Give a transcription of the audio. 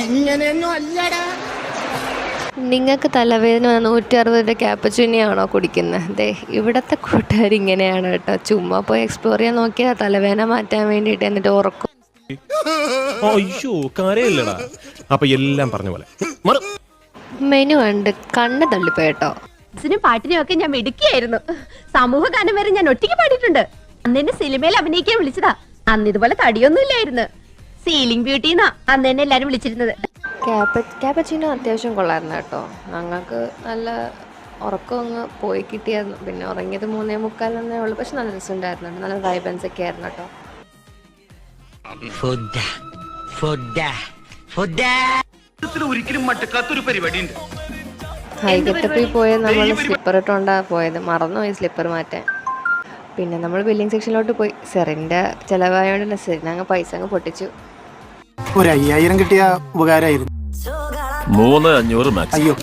ഇങ്ങനെയൊന്നും അല്ലടാ. നിങ്ങൾക്ക് തലവേദന 160 രൂപ ക്യാപ്പച്ചൂനിയാണോ കുടിക്കുന്നത്? ദേ ഇവിടുത്തെ കൂട്ടുകാർ ഇങ്ങനെയാണ് കേട്ടോ. ചുമ്മാ പോയി എക്സ്പ്ലോർ ചെയ്യാൻ നോക്കിയാൽ തലവേദന മാറ്റാൻ വേണ്ടിയിട്ട്, എന്നിട്ട് ഉറക്കും. അയ്യോ കാര്യമില്ലടാ. അപ്പൊ എല്ലാം പറഞ്ഞ പോലെ മെനു കണ്ട് കണ്ണ് തള്ളിപ്പോയിട്ടോ. പാട്ടിനും ഒക്കെ ഞാൻ മിടുക്കിയായിരുന്നു. സമൂഹ ഗാനം വരെ ഞാൻ ഒറ്റയ്ക്ക് പാടിയിട്ടുണ്ട്. അന്ന് എന്നെ സിനിമയിൽ അഭിനയിക്കാൻ വിളിച്ചതാ. അന്ന് ഇതുപോലെ തടിയൊന്നും ഇല്ലായിരുന്നു. സീലിംഗ് ബ്യൂട്ടി എന്നാ അന്ന് എന്നെ എല്ലാരും വിളിച്ചിരുന്നത്. ക്യാപ്പച്ചീനോ അത്യാവശ്യം കൊള്ളായിരുന്നു കേട്ടോ. ഞങ്ങൾക്ക് നല്ല ഉറക്കം അങ്ങ് പോയി കിട്ടിയായിരുന്നു. പിന്നെ ഉറങ്ങിയത് 3:45 ഉള്ളു. പക്ഷെ നല്ല രസമുണ്ടായിരുന്നു. നല്ല വൈബൻസ് ഒക്കെ ആയിരുന്നു കേട്ടോ. ഒരിക്കലും മട്ടക്കാത്തൊരു പരിപാടി ഉണ്ട്. ഹൈഗെറ്റപ്പിൽ പോയത് നമ്മൾ സ്ലിപ്പർ ഇട്ടുകൊണ്ടാ പോയത്. മറന്നുപോയി സ്ലിപ്പർ മാറ്റാൻ. പിന്നെ നമ്മൾ ബില്ലിംഗ് സെക്ഷനിലോട്ട് പോയി. സെറിൻ്റെ ചിലവായോണ്ട് സെറിന് അങ്ങ് പൈസ അങ്ങ് പൊട്ടിച്ചു. ഒരു 5000 കിട്ടിയ ഉപകാരമായിരുന്നു. 3500 മാക്സ്. അയ്യോ